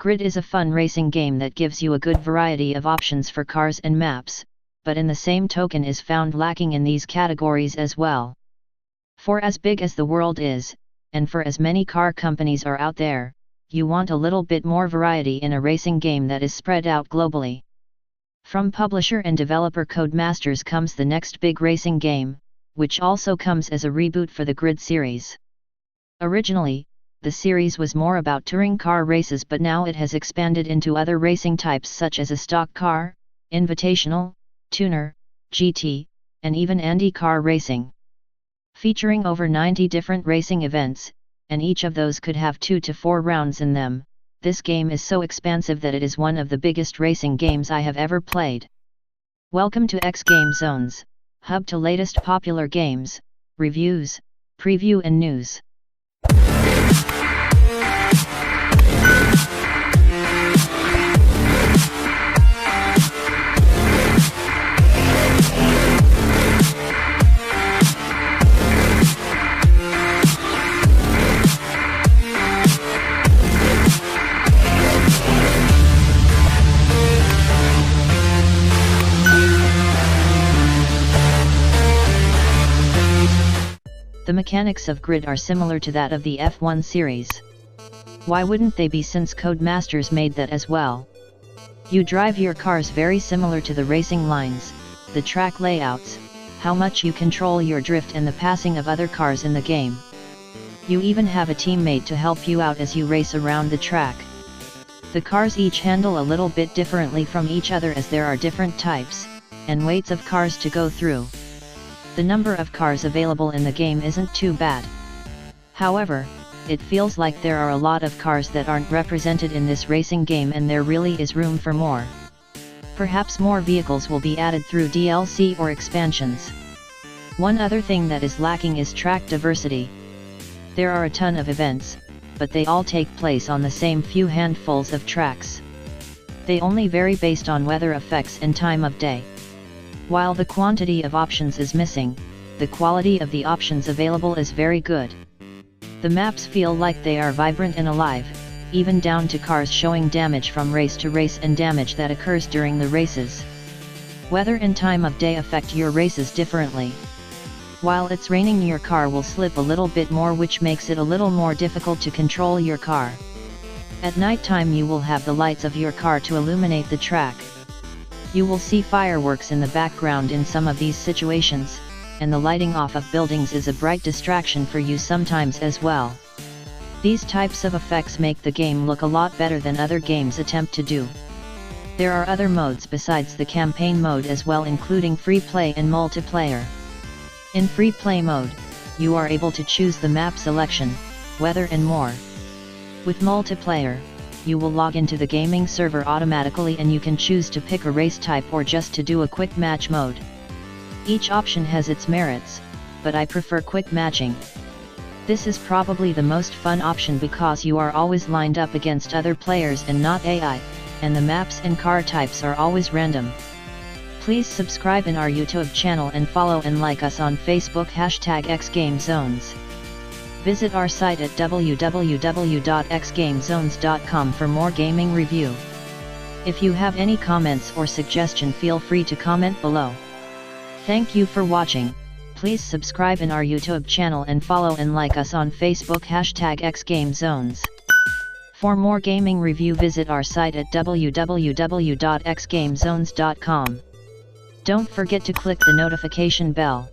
Grid is a fun racing game that gives you a good variety of options for cars and maps, but in the same token is found lacking in these categories as well. For as big as the world is, and for as many car companies are out there, you want a little bit more variety in a racing game that is spread out globally. From publisher and developer Codemasters comes the next big racing game, which also comes as a reboot for the Grid series. Originally, the series was more about touring car races, but now it has expanded into other racing types such as a stock car, invitational, tuner, GT, and even Indy car racing. Featuring over 90 different racing events, and each of those could have 2 to 4 rounds in them, this game is so expansive that it is one of the biggest racing games I have ever played. Welcome to xGameZones, hub to latest popular games, reviews, preview and news. The mechanics of Grid are similar to that of the F1 series. Why wouldn't they be, since Codemasters made that as well? You drive your cars very similar to the racing lines, the track layouts, how much you control your drift and the passing of other cars in the game. You even have a teammate to help you out as you race around the track. The cars each handle a little bit differently from each other as there are different types, and weights of cars to go through. The number of cars available in the game isn't too bad. However, it feels like there are a lot of cars that aren't represented in this racing game, and there really is room for more. Perhaps more vehicles will be added through DLC or expansions. One other thing that is lacking is track diversity. There are a ton of events, but they all take place on the same few handfuls of tracks. They only vary based on weather effects and time of day. While the quantity of options is missing, the quality of the options available is very good. The maps feel like they are vibrant and alive, even down to cars showing damage from race to race and damage that occurs during the races. Weather and time of day affect your races differently. While it's raining, your car will slip a little bit more, which makes it a little more difficult to control your car. At nighttime you will have the lights of your car to illuminate the track. You will see fireworks in the background in some of these situations, and the lighting off of buildings is a bright distraction for you sometimes as well. These types of effects make the game look a lot better than other games attempt to do. There are other modes besides the campaign mode as well, including free play and multiplayer. In free play mode, you are able to choose the map selection, weather and more. With multiplayer, you will log into the gaming server automatically and you can choose to pick a race type or just to do a quick match mode. Each option has its merits, but I prefer quick matching. This is probably the most fun option because you are always lined up against other players and not AI, and the maps and car types are always random. Please subscribe in our YouTube channel and follow and like us on Facebook #xGameZones. Visit our site at www.xgamezones.com for more gaming review. If you have any comments or suggestion, feel free to comment below. Thank you for watching. Please subscribe in our YouTube channel and follow and like us on Facebook #xgamezones. For more gaming review, visit our site at www.xgamezones.com. Don't forget to click the notification bell.